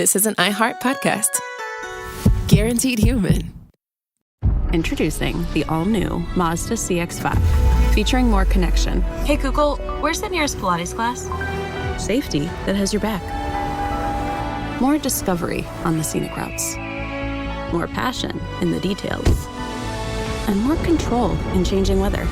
this is an iHeart podcast. Guaranteed human. Introducing the all-new Mazda CX-5, featuring more connection. Hey Google, where's the nearest Pilates class? Safety that has your back. More discovery on the scenic routes. More passion in the details. And more control in changing weather.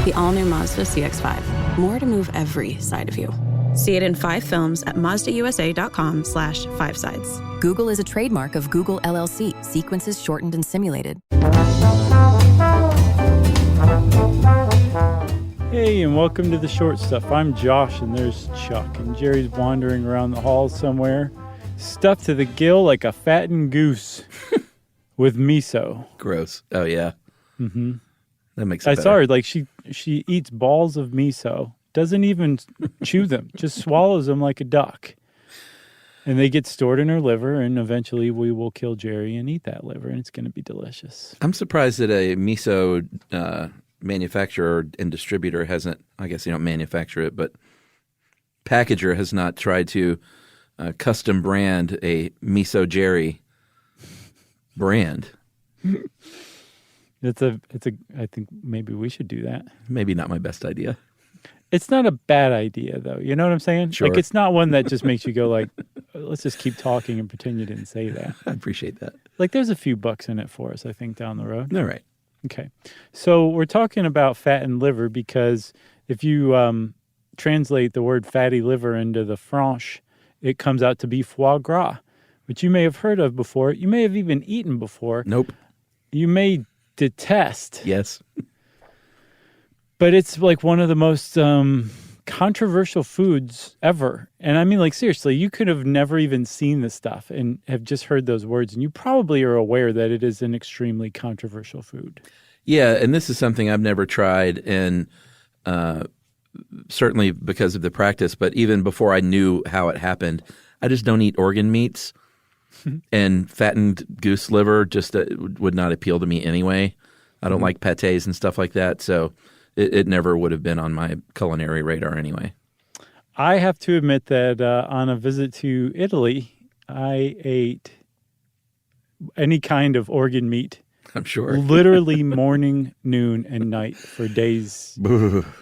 The all-new Mazda CX-5. More to move every side of you. See it in 5 films at MazdaUSA.com/5sides. Google is a trademark of Google LLC. Sequences shortened and simulated. Hey, and welcome to The Short Stuff. I'm Josh, and there's Chuck, and Jerry's wandering around the halls somewhere, stuffed to the gill like a fattened goose with miso. Gross. Oh, yeah. Mm-hmm. That makes it better. I saw her, like, she eats balls of miso, doesn't even chew them, just swallows them like a duck. And they get stored in her liver, and eventually we will kill Jerry and eat that liver, and it's going to be delicious. I'm surprised that a miso manufacturer and distributor hasn't, I guess they don't manufacture it, but packager has not tried to custom brand a miso Jerry brand. I think maybe we should do that. Maybe not my best idea. It's not a bad idea, though. You know what I'm saying? Sure. Like, it's not one that just makes you go like, let's just keep talking and pretend you didn't say that. I appreciate that. Like, there's a few bucks in it for us, I think, down the road. All right. Okay. So we're talking about fat and liver because if you translate the word fatty liver into the French, it comes out to be foie gras, which you may have heard of before. You may have even eaten before. Nope. You may detest. Yes. But it's like one of the most controversial foods ever. And I mean, like, seriously, you could have never even seen this stuff and have just heard those words. And you probably are aware that it is an extremely controversial food. Yeah, and this is something I've never tried, and certainly because of the practice, but even before I knew how it happened, I just don't eat organ meats. And fattened goose liver just would not appeal to me anyway. I don't like pâtés and stuff like that, so it never would have been on my culinary radar anyway. I have to admit that on a visit to Italy, I ate any kind of organ meat. I'm sure. Literally morning, noon, and night for days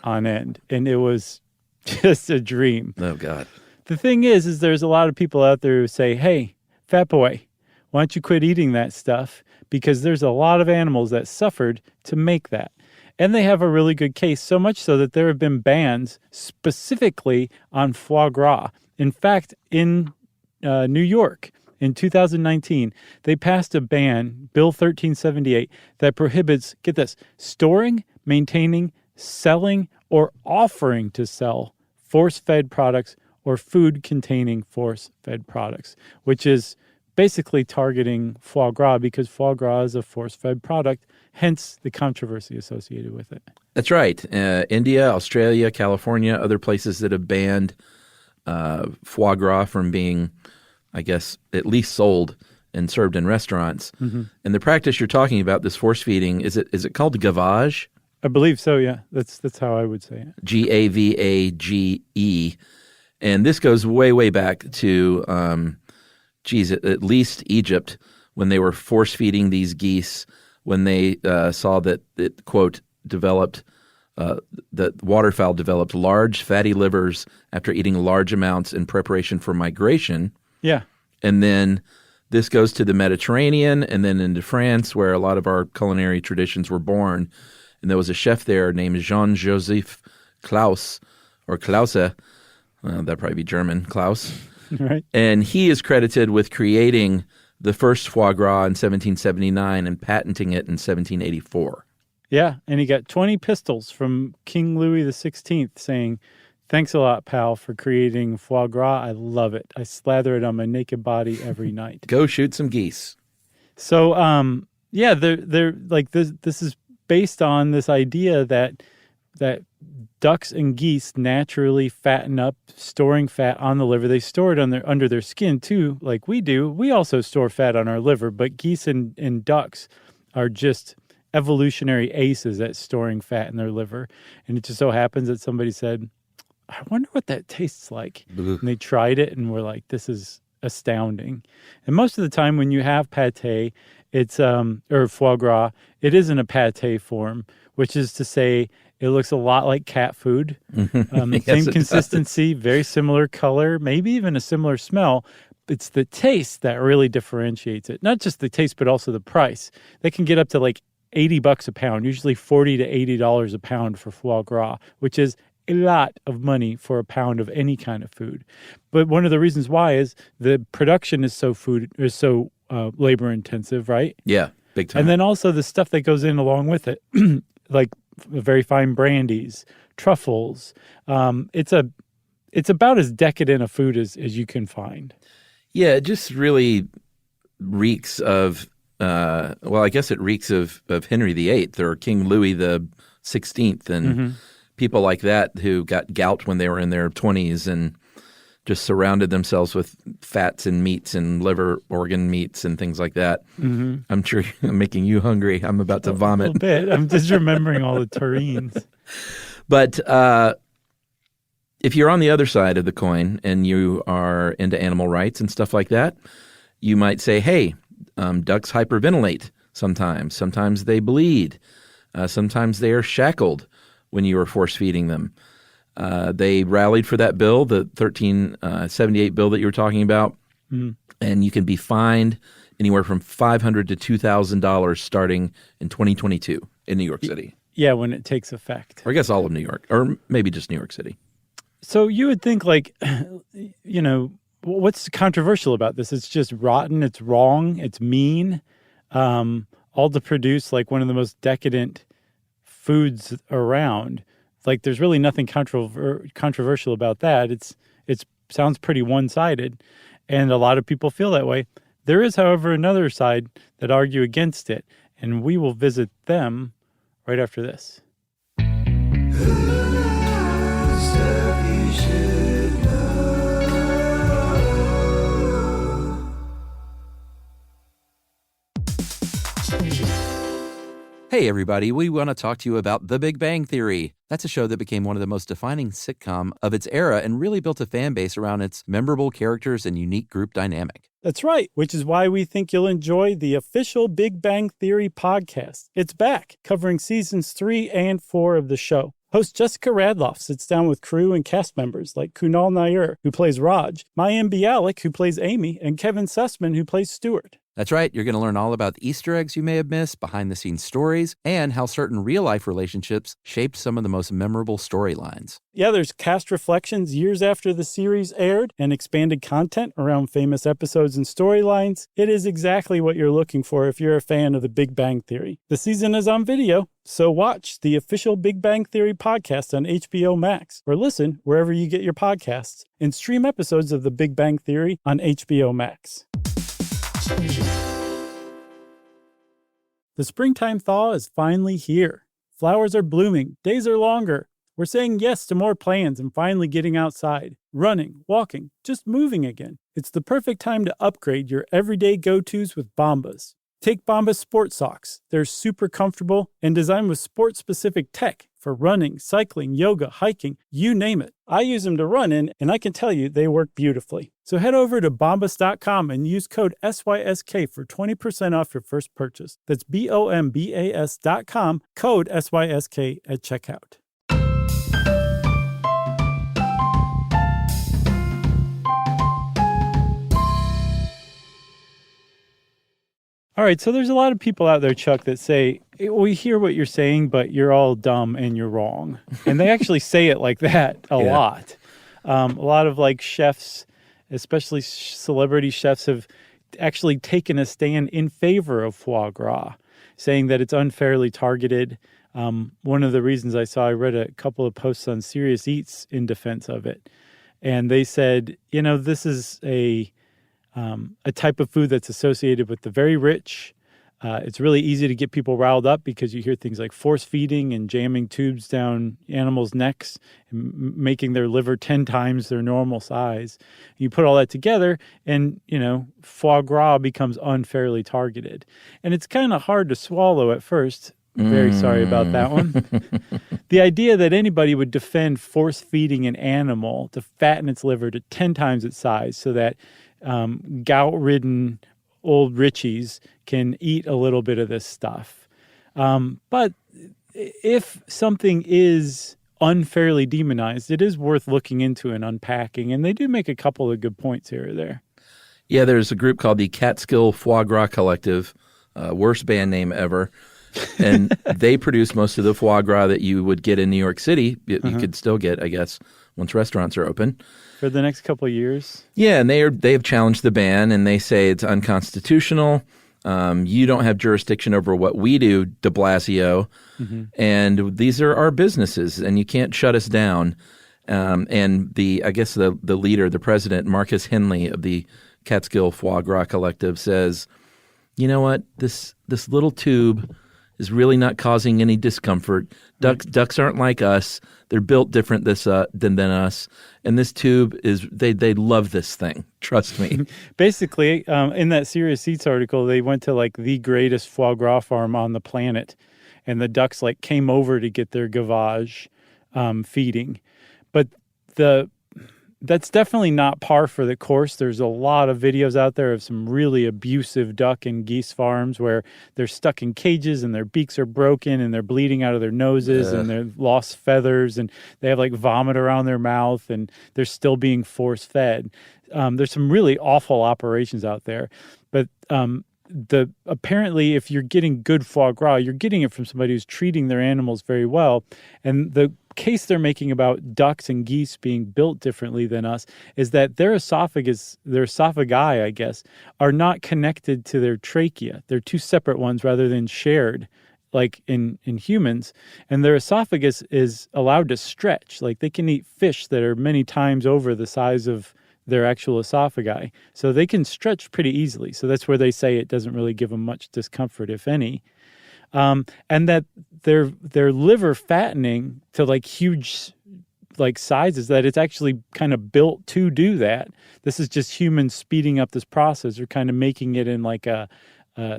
on end. And it was just a dream. Oh, God. The thing is there's a lot of people out there who say, hey, fat boy, why don't you quit eating that stuff? Because there's a lot of animals that suffered to make that. And they have a really good case, so much so that there have been bans specifically on foie gras. In fact, in New York in 2019, they passed a ban, Bill 1378, that prohibits, get this, storing, maintaining, selling, or offering to sell force-fed products or food containing force-fed products, which is basically targeting foie gras because foie gras is a force-fed product, hence the controversy associated with it. That's right. India, Australia, California, other places that have banned foie gras from being, I guess, at least sold and served in restaurants. Mm-hmm. And the practice you're talking about, this force feeding, is it called gavage? I believe so, yeah. That's how I would say it. Gavage. And this goes way, way back to, at least Egypt, when they were force-feeding these geese, when they saw that it, quote, developed, that waterfowl developed large fatty livers after eating large amounts in preparation for migration. Yeah. And then this goes to the Mediterranean and then into France, where a lot of our culinary traditions were born. And there was a chef there named Jean-Joseph Klaus, or Klause. That'd probably be German, Klaus. Right. And he is credited with creating the first foie gras in 1779 and patenting it in 1784. Yeah, and he got 20 pistols from King Louis XVI saying, thanks a lot, pal, for creating foie gras. I love it. I slather it on my naked body every night. Go shoot some geese. So, they're like this is based on this idea that ducks and geese naturally fatten up, storing fat on the liver. They store it under their skin too, like we do. We also store fat on our liver, but geese and ducks are just evolutionary aces at storing fat in their liver. And it just so happens that somebody said, I wonder what that tastes like. And they tried it and were like, this is astounding. And most of the time when you have pate, it's or foie gras, it is in a pate form, which is to say it looks a lot like cat food. Yes, Same it consistency, very similar color, maybe even a similar smell. It's the taste that really differentiates it. Not just the taste, but also the price. They can get up to like $80 a pound, usually $40 to $80 a pound for foie gras, which is a lot of money for a pound of any kind of food. But one of the reasons why is the production is so labor intensive, right? Yeah, big time. And then also the stuff that goes in along with it, like very fine brandies, truffles. It's about as decadent a food as you can find. Yeah, it just really reeks of, I guess it reeks of Henry VIII or King Louis the 16th and people like that who got gout when they were in their 20s and just surrounded themselves with fats and meats and liver organ meats and things like that. I'm sure I'm making you hungry. I'm about to vomit. A little bit. I'm just remembering all the terrines. But if you're on the other side of the coin and you are into animal rights and stuff like that, you might say, hey, ducks hyperventilate sometimes. Sometimes they bleed. Sometimes they are shackled when you are force feeding them. They rallied for that bill, the 1378 bill that you were talking about, and you can be fined anywhere from $500 to $2,000 starting in 2022 in New York City. Yeah, when it takes effect. Or I guess all of New York, or maybe just New York City. So you would think what's controversial about this? It's just rotten, it's wrong, it's mean, all to produce like one of the most decadent foods around. Like there's really nothing controversial about that. It sounds pretty one-sided, and a lot of people feel that way. There is, however, another side that argue against it, and we will visit them right after this. Hey everybody, we want to talk to you about The Big Bang Theory. That's a show that became one of the most defining sitcom of its era and really built a fan base around its memorable characters and unique group dynamic. That's right, which is why we think you'll enjoy the official Big Bang Theory podcast. It's back, covering seasons 3 and 4 of the show. Host Jessica Radloff sits down with crew and cast members like Kunal Nair, who plays Raj, Mayim Bialik, who plays Amy, and Kevin Sussman, who plays Stuart. That's right, you're going to learn all about the Easter eggs you may have missed, behind-the-scenes stories, and how certain real-life relationships shaped some of the most memorable storylines. Yeah, there's cast reflections years after the series aired and expanded content around famous episodes and storylines. It is exactly what you're looking for if you're a fan of the Big Bang Theory. The season is on video, so watch the official Big Bang Theory podcast on HBO Max, or listen wherever you get your podcasts, and stream episodes of the Big Bang Theory on HBO Max. The springtime thaw is finally here. Flowers are blooming, days are longer. We're saying yes to more plans and finally getting outside, running, walking, just moving again. It's the perfect time to upgrade your everyday go-tos with Bombas. Take Bombas sports socks. They're super comfortable and designed with sport-specific tech for running, cycling, yoga, hiking, you name it. I use them to run in, and I can tell you they work beautifully. So head over to bombas.com and use code SYSK for 20% off your first purchase. That's BOMBAS.com, code SYSK at checkout. All right, so there's a lot of people out there, Chuck, that say, we hear what you're saying, but you're all dumb and you're wrong. And they actually say it like that a lot. A lot of like chefs, especially celebrity chefs, have actually taken a stand in favor of foie gras, saying that it's unfairly targeted. One of the reasons I read a couple of posts on Serious Eats in defense of it. And they said, this is a type of food that's associated with the very rich. It's really easy to get people riled up because you hear things like force feeding and jamming tubes down animals' necks and making their liver 10 times their normal size. You put all that together and, foie gras becomes unfairly targeted. And it's kind of hard to swallow at first. Very sorry about that one. The idea that anybody would defend force feeding an animal to fatten its liver to 10 times its size so that gout-ridden old Richies can eat a little bit of this stuff. But if something is unfairly demonized, it is worth looking into and unpacking. And they do make a couple of good points here or there. Yeah, there's a group called the Catskill Foie Gras Collective, worst band name ever. And they produce most of the foie gras that you would get in New York City. You could still get, I guess, once restaurants are open. For the next couple of years? Yeah, and they have challenged the ban, and they say it's unconstitutional. You don't have jurisdiction over what we do, de Blasio. And these are our businesses, and you can't shut us down. And I guess the leader, the president, Marcus Henley of the Catskill Foie Gras Collective says, you know what, this little tube is really not causing any discomfort. Ducks aren't like us. They're built different than us. And this tube is, they love this thing. Trust me. Basically, in that Serious Seats article, they went to like the greatest foie gras farm on the planet. And the ducks like came over to get their gavage feeding. But that's definitely not par for the course. There's a lot of videos out there of some really abusive duck and geese farms where they're stuck in cages and their beaks are broken and they're bleeding out of their noses and they've lost feathers and they have like vomit around their mouth and they're still being force fed. There's some really awful operations out there. But apparently if you're getting good foie gras, you're getting it from somebody who's treating their animals very well. And the case they're making about ducks and geese being built differently than us is that their esophagi, I guess, are not connected to their trachea. They're two separate ones rather than shared like in humans. And their esophagus is allowed to stretch. Like they can eat fish that are many times over the size of their actual esophagi. So they can stretch pretty easily. So that's where they say it doesn't really give them much discomfort, if any. And that their liver fattening to like huge like sizes, that it's actually kind of built to do that. This is just humans speeding up this process or kind of making it in like a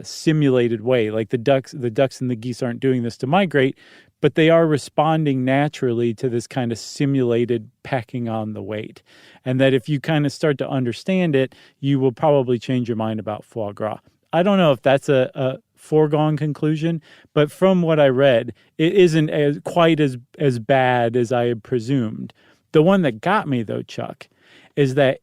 simulated way. Like the ducks and the geese aren't doing this to migrate, but they are responding naturally to this kind of simulated packing on the weight. And that if you kind of start to understand it, you will probably change your mind about foie gras. I don't know if that's a foregone conclusion, but from what I read, it isn't quite as bad as I had presumed. The one that got me, though, Chuck, is that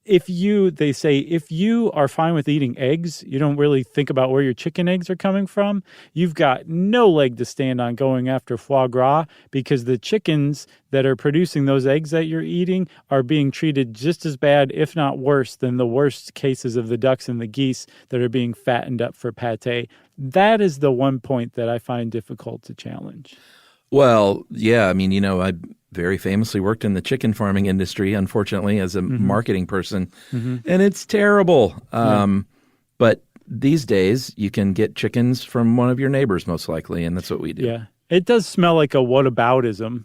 if you are fine with eating eggs, you don't really think about where your chicken eggs are coming from, you've got no leg to stand on going after foie gras because the chickens that are producing those eggs that you're eating are being treated just as bad, if not worse, than the worst cases of the ducks and the geese that are being fattened up for pate. That is the one point that I find difficult to challenge. Well, yeah, I mean, I very famously worked in the chicken farming industry, unfortunately, as a marketing person, and it's terrible. But these days, you can get chickens from one of your neighbors, most likely, and that's what we do. Yeah. It does smell like a whataboutism,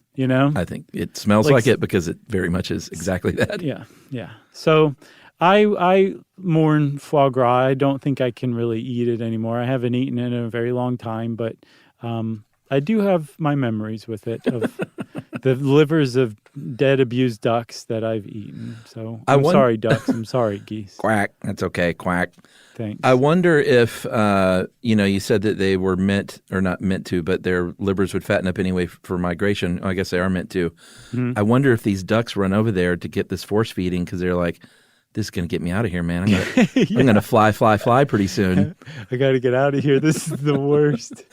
I think it smells like it because it very much is exactly that. Yeah. So I mourn foie gras. I don't think I can really eat it anymore. I haven't eaten it in a very long time, but I do have my memories with it of the livers of dead, abused ducks that I've eaten. So I'm sorry, ducks. I'm sorry, geese. Quack. That's okay. Quack. Thanks. I wonder if, you said that they were meant, or not meant to, but their livers would fatten up anyway for migration. I guess they are meant to. I wonder if these ducks run over there to get this force feeding because they're like, this is going to get me out of here, man. I'm going to fly pretty soon. I got to get out of here. This is the worst.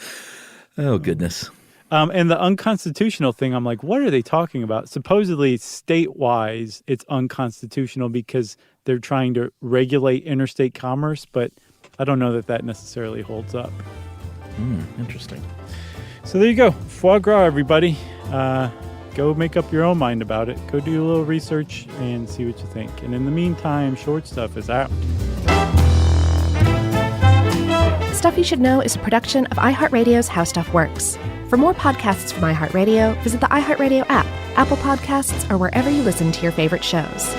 Oh, goodness. And the unconstitutional thing, I'm like, what are they talking about? Supposedly, state-wise, it's unconstitutional because they're trying to regulate interstate commerce, but I don't know that necessarily holds up. Interesting. So there you go. Foie gras, everybody. Go make up your own mind about it. Go do a little research and see what you think. And in the meantime, Short Stuff is out. Stuff You Should Know is a production of iHeartRadio's How Stuff Works. For more podcasts from iHeartRadio, visit the iHeartRadio app, Apple Podcasts, or wherever you listen to your favorite shows.